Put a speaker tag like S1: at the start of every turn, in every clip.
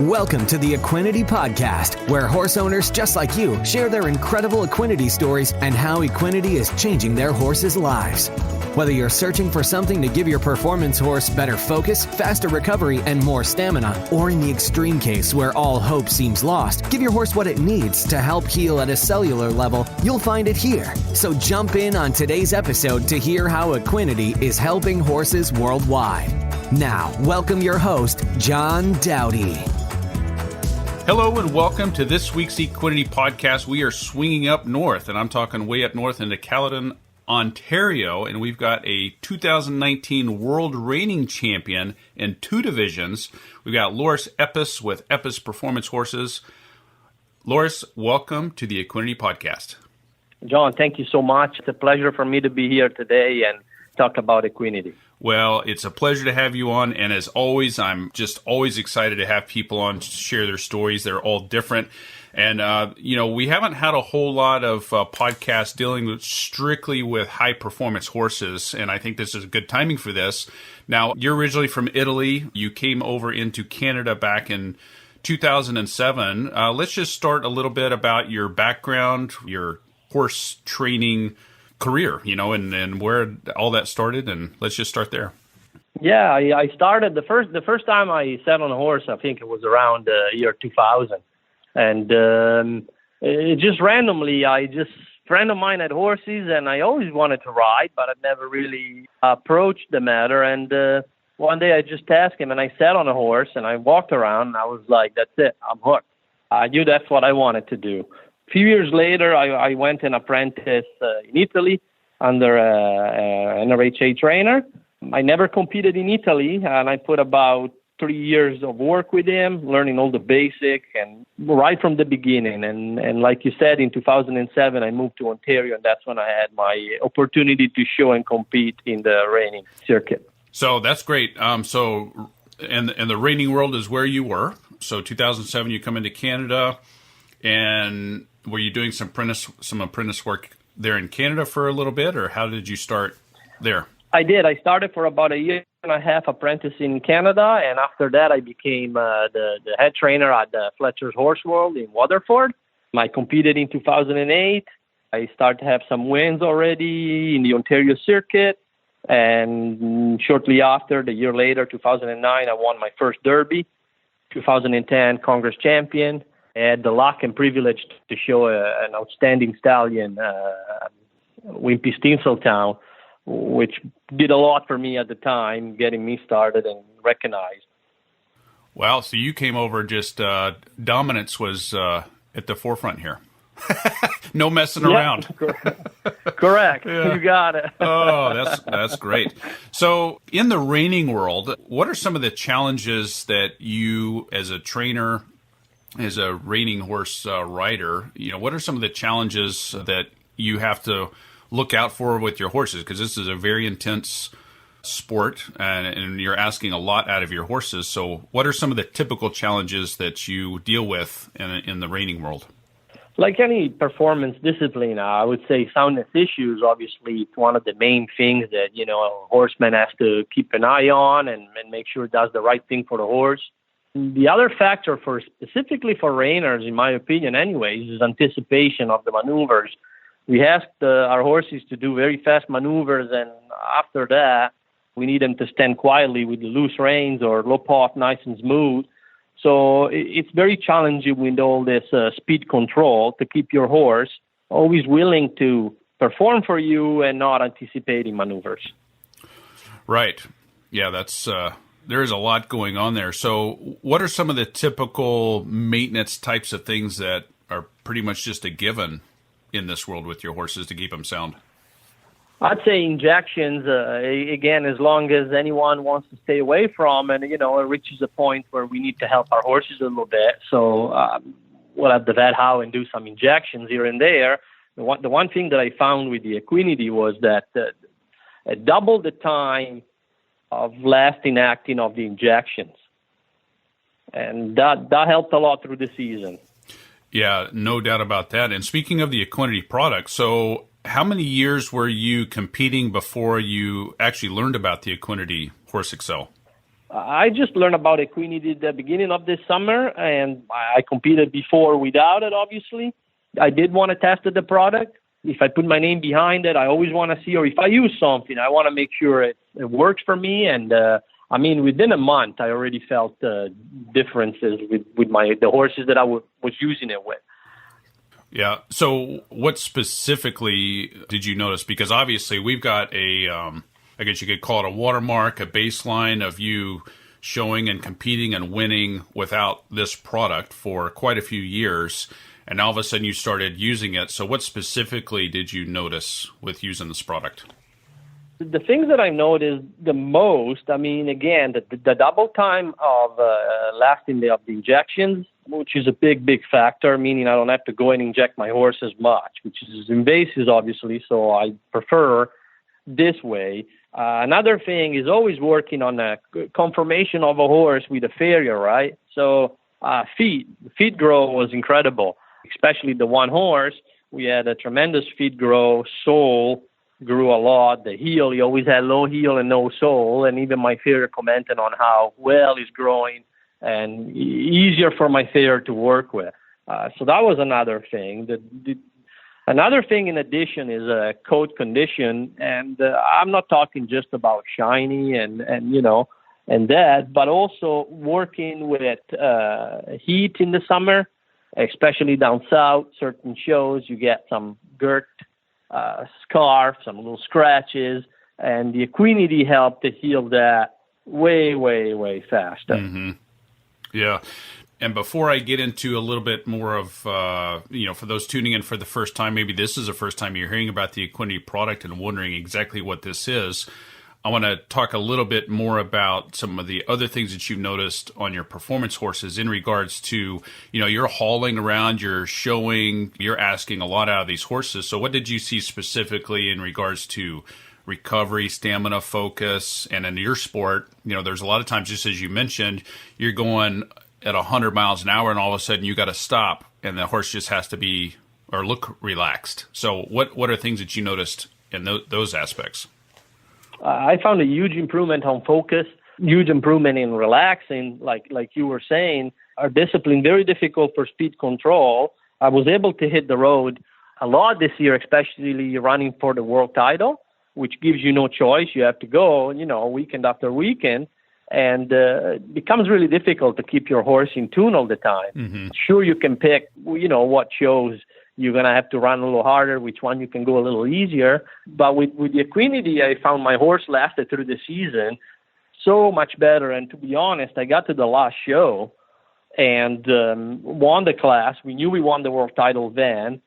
S1: Welcome to the Equinety Podcast, where horse owners just like you share their incredible Equinety stories and how Equinety is changing their horses' lives. Whether you're searching for something to give your performance horse better focus, faster recovery, and more stamina, or in the extreme case where all hope seems lost, give your horse what it needs to help heal at a cellular level, you'll find it here. So jump in on today's episode to hear how Equinety is helping horses worldwide. Now, welcome your host, John Dowdy.
S2: Hello and welcome to this week's Equinety Podcast. We are swinging up north, and I'm talking way up north into Caledon, Ontario, and we've got a 2019 World Reining Champion in two divisions. We've got Loris Epis with Epis Performance Horses. Loris, welcome to the Equinety Podcast.
S3: John, thank you so much. It's a pleasure for me to be here today and talk about Equinety.
S2: Well, it's a pleasure to have you on, and as always, I'm just always excited to have people on to share their stories. They're all different, and we haven't had a whole lot of podcasts dealing strictly with high-performance horses, and I think this is a good timing for this. Now, you're originally from Italy. You came over into Canada back in 2007. Let's just start a little bit about your background, your horse training career, and where all that started, and let's just start there.
S3: Yeah, I started the first time I sat on a horse. I think it was around year 2000, and it just randomly, friend of mine had horses, and I always wanted to ride, but I'd never really approached the matter. And one day I just asked him, and I sat on a horse, and I walked around, and I was like, "That's it, I'm hooked." I knew that's what I wanted to do. A few years later, I went and apprenticed in Italy under an NRHA trainer. I never competed in Italy, and I put about 3 years of work with him, learning all the basics and right from the beginning. And like you said, in 2007, I moved to Ontario, and that's when I had my opportunity to show and compete in the reining circuit.
S2: So that's great. And the reining world is where you were. So 2007, you come into Canada, and were you doing some apprentice work there in Canada for a little bit, or how did you start there?
S3: I did. I started for about a year and a half apprentice in Canada, and after that I became the head trainer at the Fletcher's Horse World in Waterford. I competed in 2008. I started to have some wins already in the Ontario circuit, and shortly after, the year later, 2009, I won my first Derby. 2010, Congress Champion. I had the luck and privilege to show an outstanding stallion, Wimpy Tinseltown, which did a lot for me at the time, getting me started and recognized.
S2: Wow, so you came over just dominance was at the forefront here. No messing around.
S3: Correct.
S2: Yeah.
S3: You got it.
S2: Oh, that's great. So in the reining world, what are some of the challenges that you as a trainer, as a reining horse rider, what are some of the challenges that you have to look out for with your horses? Because this is a very intense sport, and you're asking a lot out of your horses. So what are some of the typical challenges that you deal with in the reining world?
S3: Like any performance discipline, I would say soundness issues, obviously, it's one of the main things that, a horseman has to keep an eye on and make sure it does the right thing for the horse. The other factor specifically for reiners, in my opinion anyways, is anticipation of the maneuvers. We ask our horses to do very fast maneuvers, and after that, we need them to stand quietly with the loose reins or lope off nice and smooth. So it's very challenging with all this speed control to keep your horse always willing to perform for you and not anticipating maneuvers.
S2: Right. Yeah, that's... There is a lot going on there. So what are some of the typical maintenance types of things that are pretty much just a given in this world with your horses to keep them sound?
S3: I'd say injections, again, as long as anyone wants to stay away from, and, it reaches a point where we need to help our horses a little bit. So we'll have the vet how and do some injections here and there. The one thing that I found with the Equinety was that double the time of lasting acting of the injections. And that helped a lot through the season.
S2: Yeah, no doubt about that. And speaking of the Equinety product, so how many years were you competing before you actually learned about the Equinety Horse Excel?
S3: I just learned about Equinety at the beginning of this summer, and I competed before without it, obviously. I did want to test the product. If I put my name behind it, I always want to see, or if I use something, I want to make sure it works for me. And within a month, I already felt differences with the horses that I was using it with.
S2: Yeah. So what specifically did you notice? Because obviously we've got I guess you could call it a watermark, a baseline of you showing and competing and winning without this product for quite a few years. And all of a sudden you started using it. So what specifically did you notice with using this product?
S3: The things that I noticed the most, again, the double time of lasting of the injections, which is a big, big factor, meaning I don't have to go and inject my horse as much, which is invasive, obviously, so I prefer this way. Another thing is always working on a conformation of a horse with a farrier, right? So feet growth was incredible, especially the one horse. We had a tremendous feet growth, sole grew a lot. The heel, he always had low heel and no sole, and even my farrier commented on how well he's growing and easier for my farrier to work with. So that was another thing. Another thing in addition is coat condition, and I'm not talking just about shiny and that, but also working with heat in the summer, especially down south. Certain shows you get some girt scarf, some little scratches, and the Equinety helped to heal that way, way, way faster.
S2: Mm-hmm. Yeah. And before I get into a little bit more of, for those tuning in for the first time, maybe this is the first time you're hearing about the Equinety product and wondering exactly what this is, I want to talk a little bit more about some of the other things that you've noticed on your performance horses in regards to, you're hauling around, you're showing, you're asking a lot out of these horses. So what did you see specifically in regards to recovery, stamina, focus, and in your sport, there's a lot of times, just as you mentioned, you're going at 100 miles an hour and all of a sudden you got to stop and the horse just has to be or look relaxed. So what are things that you noticed in those aspects?
S3: I found a huge improvement on focus, huge improvement in relaxing, like you were saying. Our discipline, very difficult for speed control. I was able to hit the road a lot this year, especially running for the world title, which gives you no choice. You have to go, weekend after weekend. And it becomes really difficult to keep your horse in tune all the time. Mm-hmm. Sure, you can pick, what shows you're going to have to run a little harder, which one you can go a little easier. But with the Equinety, I found my horse lasted through the season so much better. And to be honest, I got to the last show and won the class. We knew we won the world title then,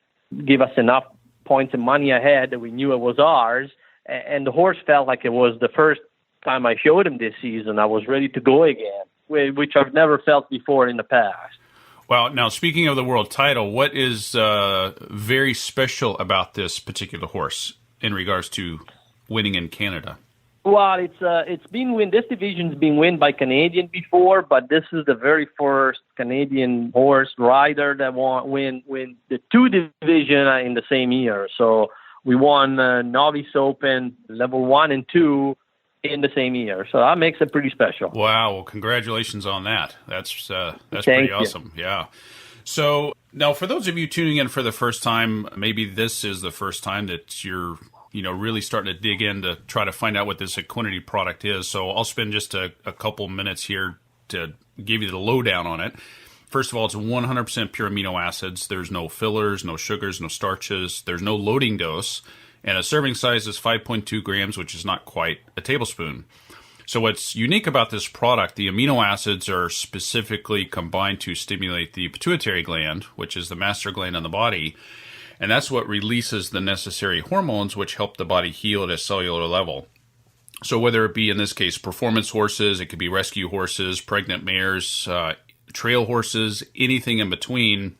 S3: give us enough points and money ahead that we knew it was ours. And the horse felt like it was the first time I showed him this season. I was ready to go again, which I've never felt before in the past.
S2: Well, now speaking of the world title, what is very special about this particular horse in regards to winning in Canada?
S3: Well, it's been win. This division's been won by Canadian before, but this is the very first Canadian horse rider that win the two division in the same year. So we won Novice Open level 1 and 2 in the same year. So that makes it pretty special.
S2: Wow. Well, congratulations on that. That's pretty awesome. Yeah. So now for those of you tuning in for the first time, maybe this is the first time that you're, really starting to dig in to try to find out what this Equinety product is. So I'll spend just a couple minutes here to give you the lowdown on it. First of all, it's 100% pure amino acids. There's no fillers, no sugars, no starches. There's no loading dose. And a serving size is 5.2 grams, which is not quite a tablespoon. So what's unique about this product, the amino acids are specifically combined to stimulate the pituitary gland, which is the master gland in the body. And that's what releases the necessary hormones, which help the body heal at a cellular level. So whether it be, in this case, performance horses, it could be rescue horses, pregnant mares, trail horses, anything in between,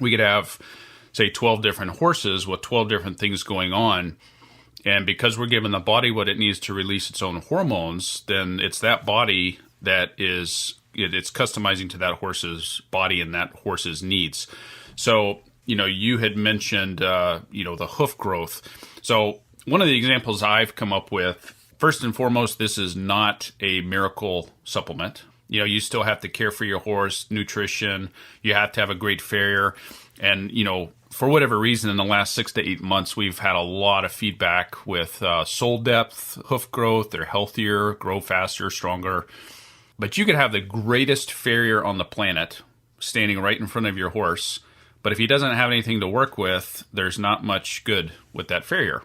S2: we could have, say, 12 different horses with 12 different things going on. And because we're giving the body what it needs to release its own hormones, then it's that body that it's customizing to that horse's body and that horse's needs. So, you had mentioned, the hoof growth. So one of the examples I've come up with first and foremost, this is not a miracle supplement. You know, you still have to care for your horse, nutrition. You have to have a great farrier. And, you know, for whatever reason, in the last 6 to 8 months, we've had a lot of feedback with sole depth, hoof growth. They're healthier, grow faster, stronger. But you could have the greatest farrier on the planet standing right in front of your horse. But if he doesn't have anything to work with, there's not much good with that farrier.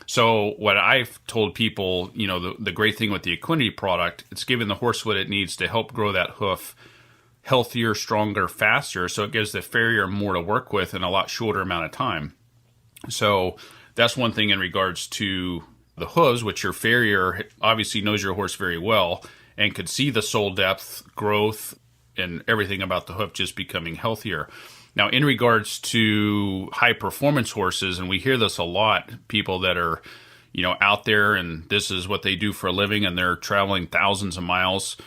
S2: So what I've told people, you know, the great thing with the Equinety product, it's giving the horse what it needs to help grow that hoof healthier, stronger, faster. So it gives the farrier more to work with in a lot shorter amount of time. So that's one thing in regards to the hooves, which your farrier obviously knows your horse very well and could see the sole depth, growth, and everything about the hoof just becoming healthier. Now, in regards to high performance horses, and we hear this a lot, people that are, you know, out there and this is what they do for a living and they're traveling thousands of miles.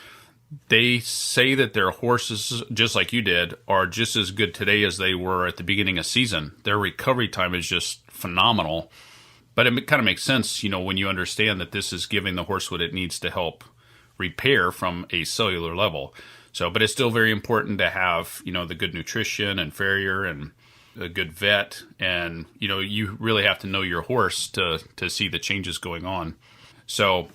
S2: They say that their horses, just like you did, are just as good today as they were at the beginning of season. Their recovery time is just phenomenal. But it kind of makes sense, you know, when you understand that this is giving the horse what it needs to help repair from a cellular level. So, but it's still very important to have, you know, the good nutrition and farrier and a good vet. And, you know, you really have to know your horse to see the changes going on. So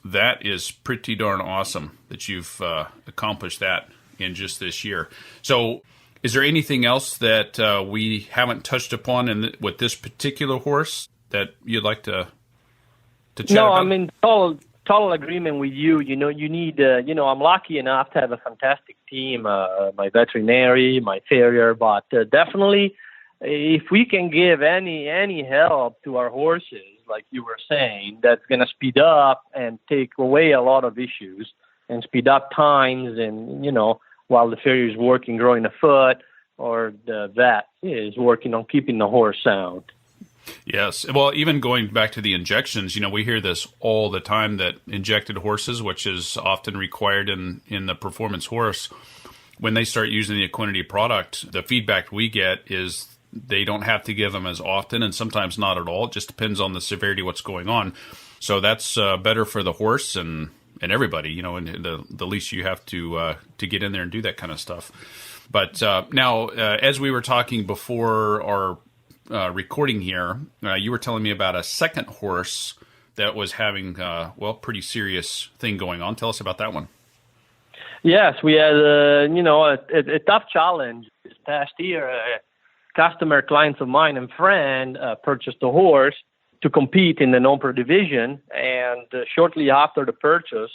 S2: that is pretty darn awesome that you've accomplished that in just this year. So is there anything else that we haven't touched upon with this particular horse that you'd like to chat about?
S3: No, I mean, total agreement with you. You know, you need, you know, I'm lucky enough to have a fantastic team, my veterinary, my farrier, but definitely if we can give any help to our horses, like you were saying, that's going to speed up and take away a lot of issues and speed up times and, you know, while the farrier is working growing a foot or the vet is working on keeping the horse sound.
S2: Yes. Well, even going back to the injections, you know, we hear this all the time that injected horses, which is often required in the performance horse, when they start using the Equinety product, the feedback we get is they don't have to give them as often and sometimes not at all. It just depends on the severity of what's going on. So that's better for the horse and everybody, you know, and the least you have to get in there and do that kind of stuff. But now, as we were talking before our recording here, you were telling me about a second horse that was having, pretty serious thing going on. Tell us about that one.
S3: Yes, we had, a tough challenge this past year. Customer clients of mine and friend purchased a horse to compete in the non-pro division, and shortly after the purchase,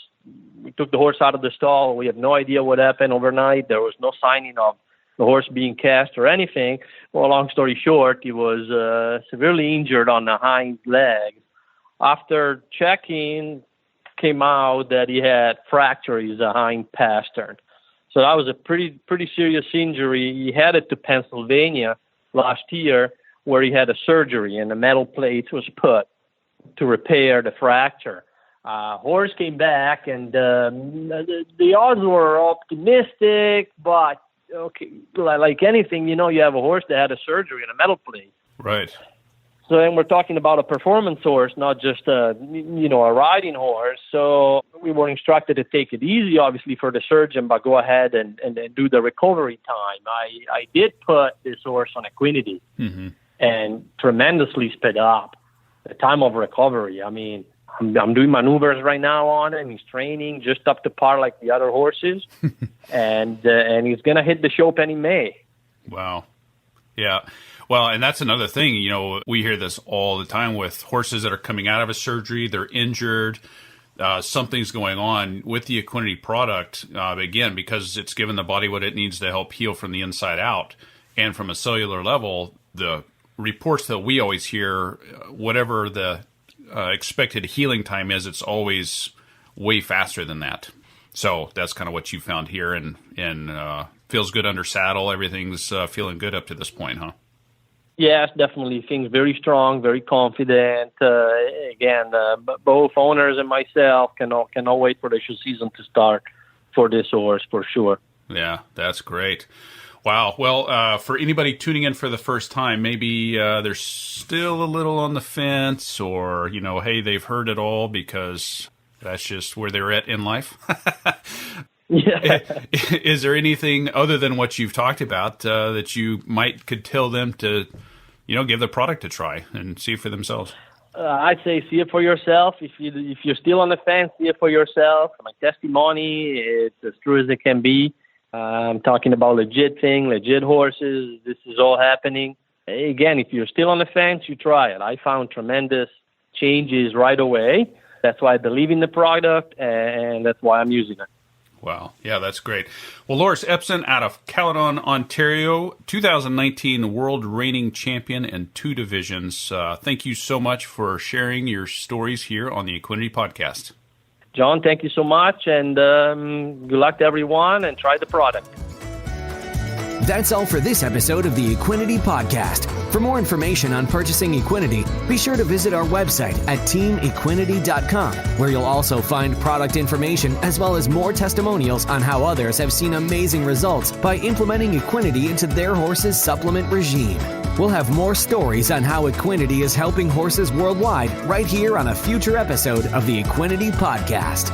S3: we took the horse out of the stall. We have no idea what happened overnight. There was no signing of the horse being cast or anything. Well, long story short, he was severely injured on the hind leg. After checking, came out that he had fractures a hind pastern. So that was a pretty serious injury. He headed to Pennsylvania last year, where he had a surgery and a metal plate was put to repair the fracture. Horse came back, and the odds were optimistic, but okay, like anything, you know, you have a horse that had a surgery and a metal plate.
S2: Right.
S3: So then we're talking about a performance horse, not just a riding horse. So we were instructed to take it easy, obviously, for the surgeon, but go ahead and do the recovery time. I did put this horse on Equinety and tremendously sped up the time of recovery. I mean, I'm doing maneuvers right now on him. He's training just up to par like the other horses, and he's going to hit the show any May.
S2: Wow. Yeah. Well, and that's another thing, you know, we hear this all the time with horses that are coming out of a surgery, they're injured, something's going on with the Equinety product, again, because it's given the body what it needs to help heal from the inside out. And from a cellular level, the reports that we always hear, whatever the expected healing time is, it's always way faster than that. So that's kind of what you found here, and feels good under saddle. Everything's feeling good up to this point, huh?
S3: Yes, definitely. Things very strong, very confident. Both owners and myself cannot wait for the show season to start for this horse, for sure.
S2: Yeah, that's great. Wow. Well, for anybody tuning in for the first time, maybe they're still a little on the fence, or, hey, they've heard it all because that's just where they're at in life.
S3: Yeah.
S2: Is there anything other than what you've talked about that you could tell them to, give the product a try and see it for themselves?
S3: I'd say see it for yourself. If you're still on the fence, see it for yourself. My testimony, it's as true as it can be. I'm talking about legit horses. This is all happening. Again, if you're still on the fence, you try it. I found tremendous changes right away. That's why I believe in the product, and that's why I'm using it.
S2: Wow. Yeah, that's great. Well, Loris Epis out of Caledon, Ontario, 2019 World Reining Champion in 2 divisions. Thank you so much for sharing your stories here on the Equinety Podcast.
S3: John, thank you so much, and good luck to everyone, and try the product.
S1: That's all for this episode of the Equinety Podcast. For more information on purchasing Equinety, be sure to visit our website at teamequinety.com, where you'll also find product information as well as more testimonials on how others have seen amazing results by implementing Equinety into their horse's supplement regime. We'll have more stories on how Equinety is helping horses worldwide right here on a future episode of the Equinety Podcast.